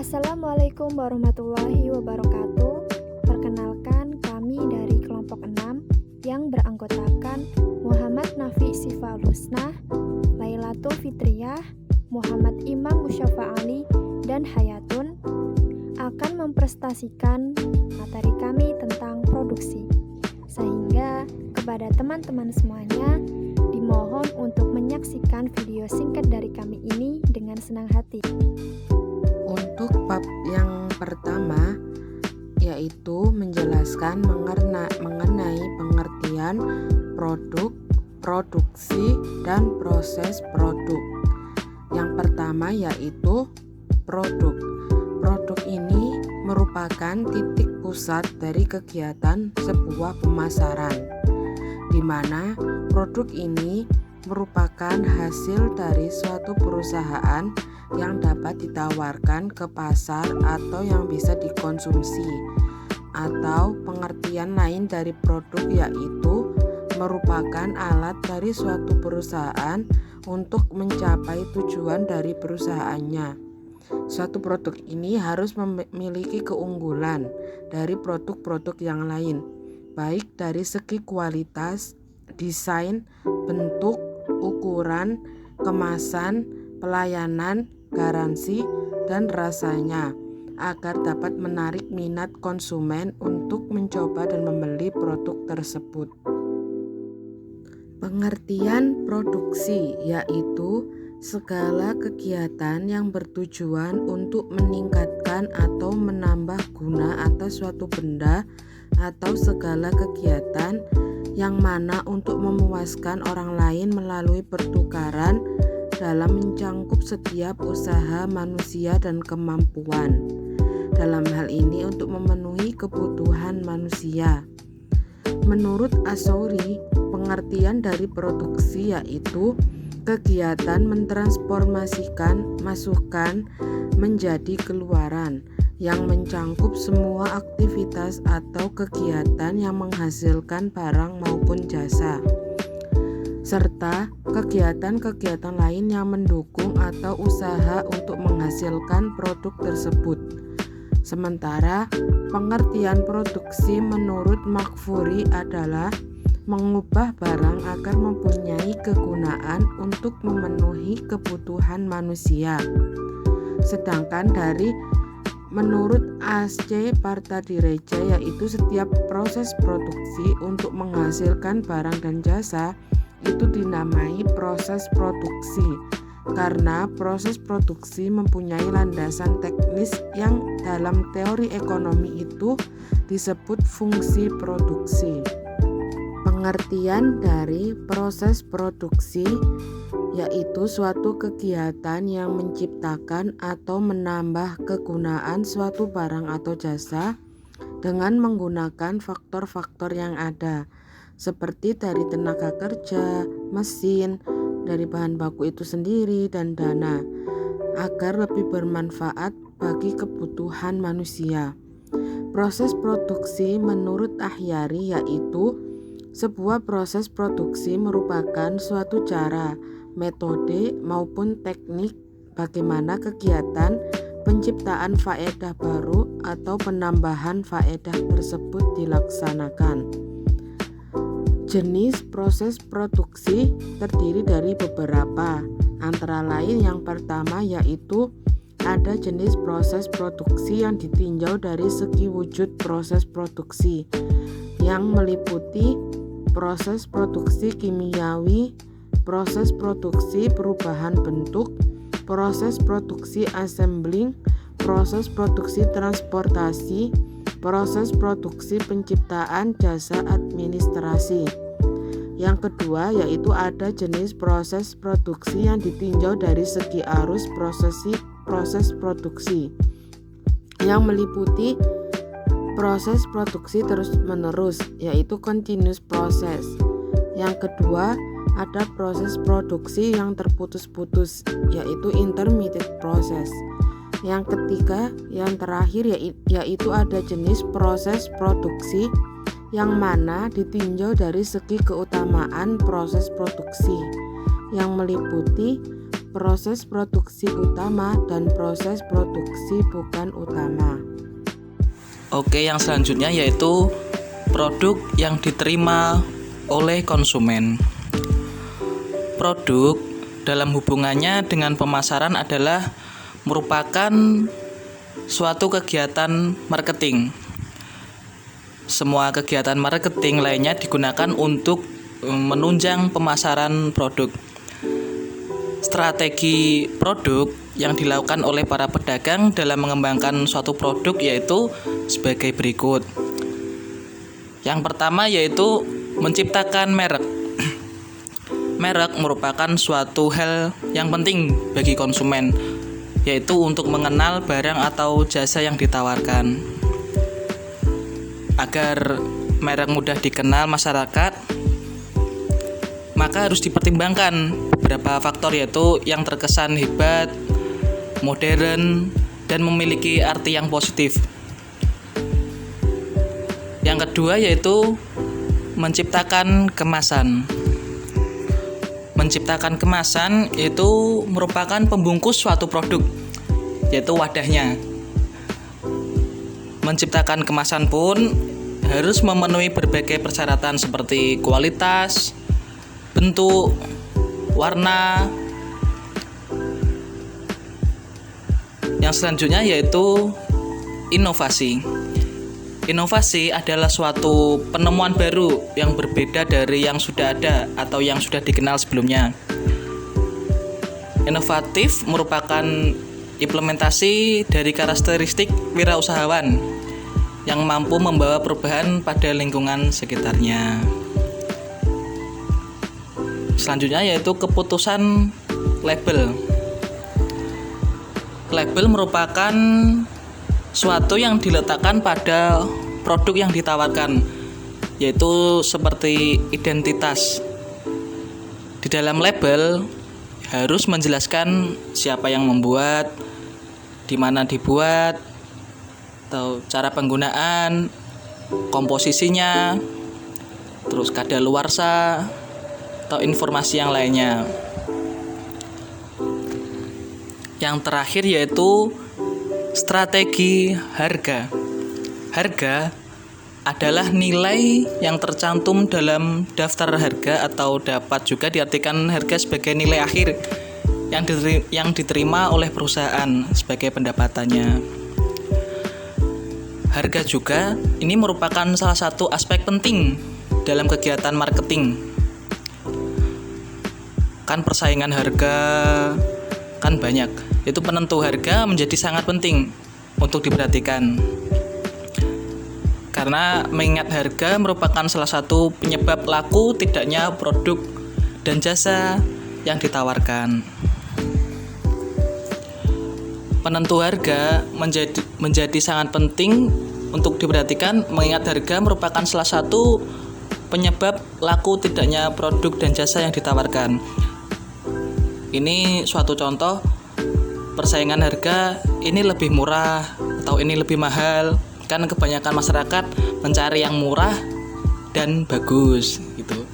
Assalamualaikum warahmatullahi wabarakatuh. Perkenalkan, kami dari kelompok 6 yang beranggotakan Muhammad Nafi Sifaul Husnah, Lailatul Fitriyah, Muhammad Imam Musyafa Ali, dan Hayatun akan mempresentasikan materi kami tentang produksi. Sehingga kepada teman-teman semuanya dimohon untuk menyaksikan video singkat dari kami ini dengan senang hati. Untuk bab yang pertama yaitu menjelaskan mengenai pengertian produk, produksi, dan proses produk. Yang pertama yaitu produk. Produk ini merupakan titik pusat dari kegiatan sebuah pemasaran, di mana produk ini merupakan hasil dari suatu perusahaan yang dapat ditawarkan ke pasar atau yang bisa dikonsumsi. Atau pengertian lain dari produk yaitu merupakan alat dari suatu perusahaan untuk mencapai tujuan dari perusahaannya. Suatu produk ini harus memiliki keunggulan dari produk-produk yang lain, baik dari segi kualitas, desain, bentuk, ukuran, kemasan, pelayanan, garansi, dan rasanya, agar dapat menarik minat konsumen untuk mencoba dan membeli produk tersebut. Pengertian produksi yaitu segala kegiatan yang bertujuan untuk meningkatkan atau menambah guna atas suatu benda atau segala kegiatan yang mana untuk memuaskan orang lain melalui pertukaran dalam mencangkup setiap usaha manusia dan kemampuan. Dalam hal ini untuk memenuhi kebutuhan manusia. Menurut Asouri, pengertian dari produksi yaitu kegiatan mentransformasikan masukan menjadi keluaran yang mencangkup semua aktivitas atau kegiatan yang menghasilkan barang maupun jasa, serta kegiatan-kegiatan lain yang mendukung atau usaha untuk menghasilkan produk tersebut. Sementara pengertian produksi menurut Makfuri adalah mengubah barang agar mempunyai kegunaan untuk memenuhi kebutuhan manusia. Sedangkan dari menurut A.C. Partadireja yaitu setiap proses produksi untuk menghasilkan barang dan jasa itu dinamai proses produksi karena proses produksi mempunyai landasan teknis yang dalam teori ekonomi itu disebut fungsi produksi. Pengertian dari proses produksi yaitu suatu kegiatan yang menciptakan atau menambah kegunaan suatu barang atau jasa dengan menggunakan faktor-faktor yang ada, seperti dari tenaga kerja, mesin, dari bahan baku itu sendiri, dan dana, agar lebih bermanfaat bagi kebutuhan manusia. Proses produksi menurut Ahyari yaitu sebuah proses produksi merupakan suatu cara, metode maupun teknik bagaimana kegiatan penciptaan faedah baru atau penambahan faedah tersebut dilaksanakan. Jenis proses produksi terdiri dari beberapa, antara lain yang pertama yaitu ada jenis proses produksi yang ditinjau dari segi wujud proses produksi yang meliputi proses produksi kimiawi, proses produksi perubahan bentuk, proses produksi assembling, proses produksi transportasi, proses produksi penciptaan jasa administrasi. Yang kedua yaitu ada jenis proses produksi yang ditinjau dari segi arus proses produksi yang meliputi proses produksi terus-menerus yaitu continuous process. Yang kedua ada proses produksi yang terputus-putus yaitu intermittent process. Yang ketiga, yang terakhir yaitu ada jenis proses produksi yang mana ditinjau dari segi keutamaan proses produksi yang meliputi proses produksi utama dan proses produksi bukan utama. Oke, yang selanjutnya yaitu produk yang diterima oleh konsumen. Produk dalam hubungannya dengan pemasaran adalah merupakan suatu kegiatan marketing. Semua kegiatan marketing lainnya digunakan untuk menunjang pemasaran produk. Strategi produk yang dilakukan oleh para pedagang dalam mengembangkan suatu produk yaitu sebagai berikut. Yang pertama yaitu menciptakan merek. Merek merupakan suatu hal yang penting bagi konsumen, yaitu untuk mengenal barang atau jasa yang ditawarkan. Agar merek mudah dikenal masyarakat, maka harus dipertimbangkan beberapa faktor, yaitu yang terkesan hebat, modern, dan memiliki arti yang positif. Yang kedua yaitu menciptakan kemasan. Menciptakan kemasan itu merupakan pembungkus suatu produk, yaitu wadahnya. Menciptakan kemasan pun harus memenuhi berbagai persyaratan seperti kualitas, bentuk, warna. Yang selanjutnya yaitu inovasi. Inovasi adalah suatu penemuan baru yang berbeda dari yang sudah ada atau yang sudah dikenal sebelumnya. Inovatif merupakan implementasi dari karakteristik wirausahawan yang mampu membawa perubahan pada lingkungan sekitarnya. Selanjutnya yaitu keputusan label. Label merupakan suatu yang diletakkan pada produk yang ditawarkan, yaitu seperti identitas. Di dalam label harus menjelaskan siapa yang membuat, di mana dibuat, atau cara penggunaan, komposisinya, terus kadaluarsa, atau informasi yang lainnya. Yang terakhir yaitu strategi harga. Harga adalah nilai yang tercantum dalam daftar harga atau dapat juga diartikan harga sebagai nilai akhir yang diterima oleh perusahaan sebagai pendapatannya. Harga juga ini merupakan salah satu aspek penting dalam kegiatan marketing. Kan persaingan harga kan banyak. Itu penentu harga menjadi sangat penting untuk diperhatikan. Karena mengingat harga merupakan salah satu penyebab laku tidaknya produk dan jasa yang ditawarkan. Penentu harga menjadi sangat penting untuk diperhatikan, mengingat harga merupakan salah satu penyebab laku tidaknya produk dan jasa yang ditawarkan. Ini suatu contoh, persaingan harga ini lebih murah atau ini lebih mahal, kan kebanyakan masyarakat mencari yang murah dan bagus gitu.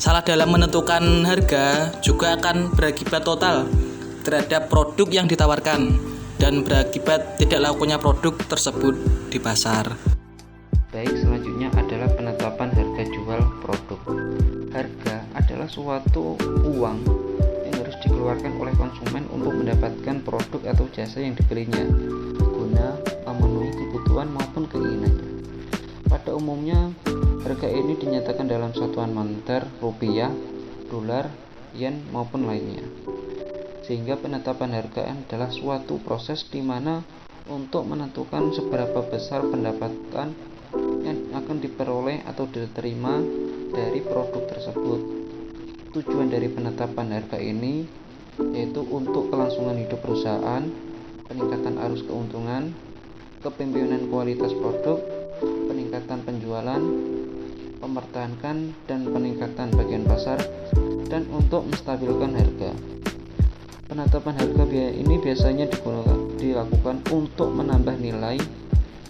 Salah dalam menentukan harga juga akan berakibat total terhadap produk yang ditawarkan dan berakibat tidak lakunya produk tersebut di pasar. Baik, selanjutnya adalah penetapan harga jual produk. Harga adalah suatu uang yang harus dikeluarkan oleh konsumen untuk mendapatkan produk atau jasa yang dibelinya guna memenuhi kebutuhan maupun keinginannya. Pada umumnya, harga ini dinyatakan dalam satuan moneter rupiah, dolar, yen maupun lainnya. Sehingga penetapan harga adalah suatu proses di mana untuk menentukan seberapa besar pendapatan yang akan diperoleh atau diterima dari produk tersebut. Tujuan dari penetapan harga ini yaitu untuk kelangsungan hidup perusahaan, peningkatan arus keuntungan, kepemimpinan kualitas produk, peningkatan penjualan, mempertahankan dan peningkatan bagian pasar, dan untuk menstabilkan harga. Penetapan harga ini biasanya dilakukan untuk menambah nilai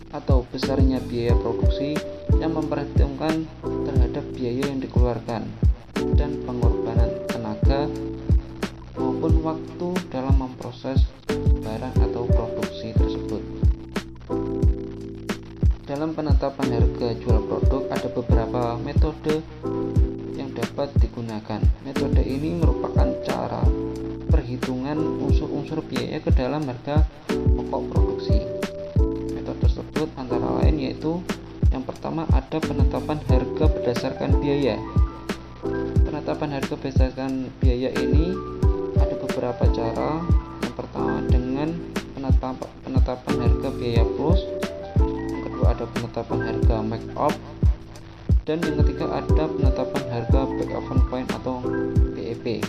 atau besarnya biaya produksi yang memperhitungkan terhadap biaya yang dikeluarkan dan pengorbanan tenaga, maupun waktu dalam memproses barang atau produksi tersebut. Dalam penetapan harga jual produk ada beberapa metode yang dapat digunakan. Metode ini merupakan cara perhitungan unsur-unsur biaya ke dalam harga pokok produksi. Metode tersebut antara lain yaitu yang pertama ada penetapan harga berdasarkan biaya. Penetapan harga berdasarkan biaya ini ada beberapa cara. Yang pertama dengan penetapan harga biaya plus, yang kedua ada penetapan harga markup, dan yang ketiga ada penetapan harga break-even point atau BEP.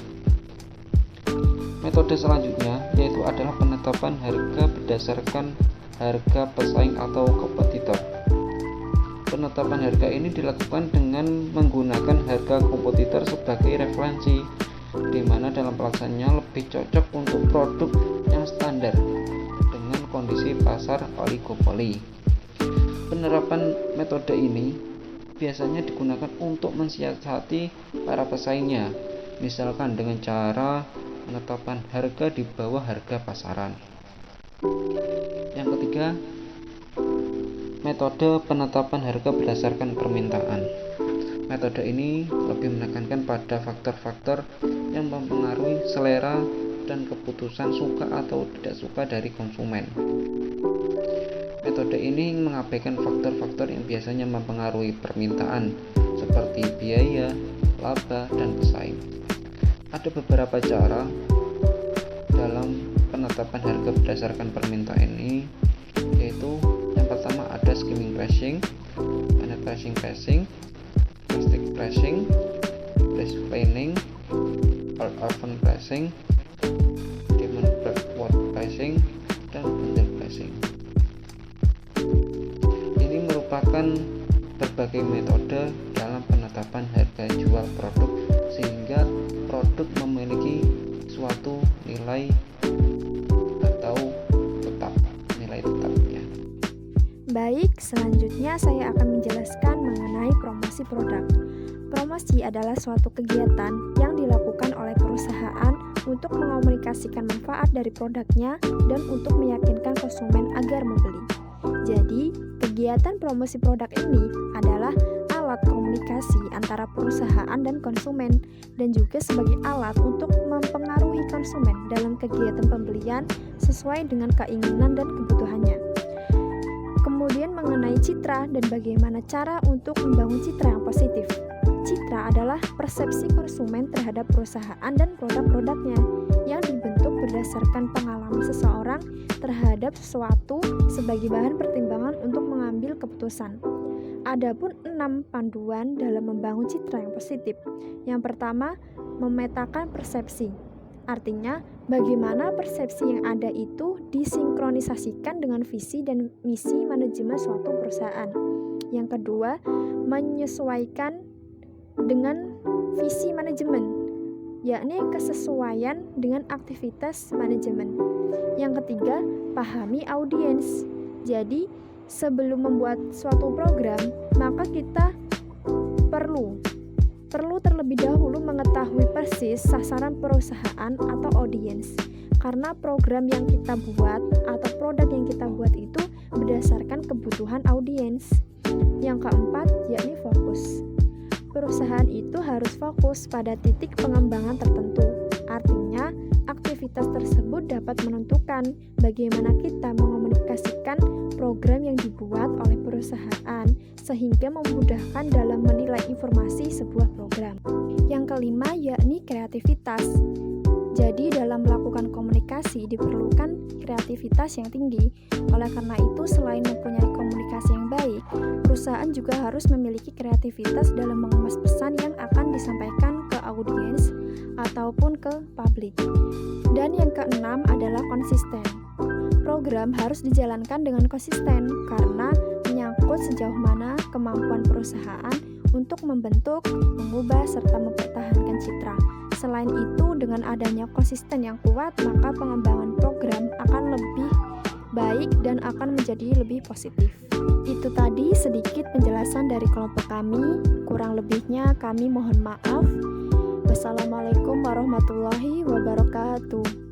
Metode selanjutnya yaitu adalah penetapan harga berdasarkan harga pesaing atau kompetitor. Penetapan harga ini dilakukan dengan menggunakan harga kompetitor sebagai referensi, di mana dalam pelaksanaannya lebih cocok untuk produk yang standar dengan kondisi pasar oligopoli. Penerapan metode ini biasanya digunakan untuk mensiasati para pesaingnya, misalkan dengan cara penetapan harga di bawah harga pasaran. Yang ketiga, metode penetapan harga berdasarkan permintaan. Metode ini lebih menekankan pada faktor-faktor yang mempengaruhi selera dan keputusan suka atau tidak suka dari konsumen. Metode ini mengabaikan faktor-faktor yang biasanya mempengaruhi permintaan seperti biaya, laba, dan pesaing. Ada beberapa cara dalam penetapan harga berdasarkan permintaan ini, yaitu yang pertama ada skimming pricing, penetration pricing, plastic pricing, price planning, orphan pricing, demand backward pricing, dan bundle pricing. Ini merupakan berbagai metode dalam penetapan harga jual produk sehingga produk memiliki suatu nilai atau nilai tetapnya. Baik, selanjutnya saya akan menjelaskan mengenai promosi produk. Promosi adalah suatu kegiatan yang dilakukan oleh perusahaan untuk mengomunikasikan manfaat dari produknya dan untuk meyakinkan konsumen agar membeli. Jadi, kegiatan promosi produk ini adalah alat komunikasi antara perusahaan dan konsumen, dan juga sebagai alat untuk mempengaruhi konsumen dalam kegiatan pembelian sesuai dengan keinginan dan kebutuhannya. Kemudian mengenai citra dan bagaimana cara untuk membangun citra yang positif. Citra adalah persepsi konsumen terhadap perusahaan dan produk-produknya yang dibentuk berdasarkan pengalaman seseorang terhadap sesuatu sebagai bahan pertimbangan untuk mengambil keputusan. Adapun 6 panduan dalam membangun citra yang positif. Yang pertama, memetakan persepsi. Artinya, bagaimana persepsi yang ada itu disinkronisasikan dengan visi dan misi manajemen suatu perusahaan. Yang kedua, menyesuaikan dengan visi manajemen, yakni kesesuaian dengan aktivitas manajemen. Yang ketiga, pahami audiens. Jadi, sebelum membuat suatu program, maka kita perlu terlebih dahulu mengetahui persis sasaran perusahaan atau audiens. Karena program yang kita buat atau produk yang kita buat itu berdasarkan kebutuhan audiens. Yang keempat, yakni fokus. Perusahaan itu harus fokus pada titik pengembangan tertentu. Artinya, aktivitas tersebut dapat menentukan bagaimana kita mengomunikasikan program yang dibuat oleh perusahaan sehingga memudahkan dalam menilai informasi sebuah program. Yang kelima, yakni kreativitas. Jadi, dalam melakukan komunikasi diperlukan kreativitas yang tinggi. Oleh karena itu, selain mempunyai komunikasi yang baik, perusahaan juga harus memiliki kreativitas dalam mengemas pesan yang akan disampaikan ke audiens ataupun ke publik. Dan yang keenam adalah konsisten. Program harus dijalankan dengan konsisten karena menyangkut sejauh mana kemampuan perusahaan untuk membentuk, mengubah, serta mempertahankan citra. Selain itu, dengan adanya konsisten yang kuat, maka pengembangan program akan lebih baik dan akan menjadi lebih positif. Itu tadi sedikit penjelasan dari kelompok kami, kurang lebihnya kami mohon maaf. Wassalamualaikum warahmatullahi wabarakatuh.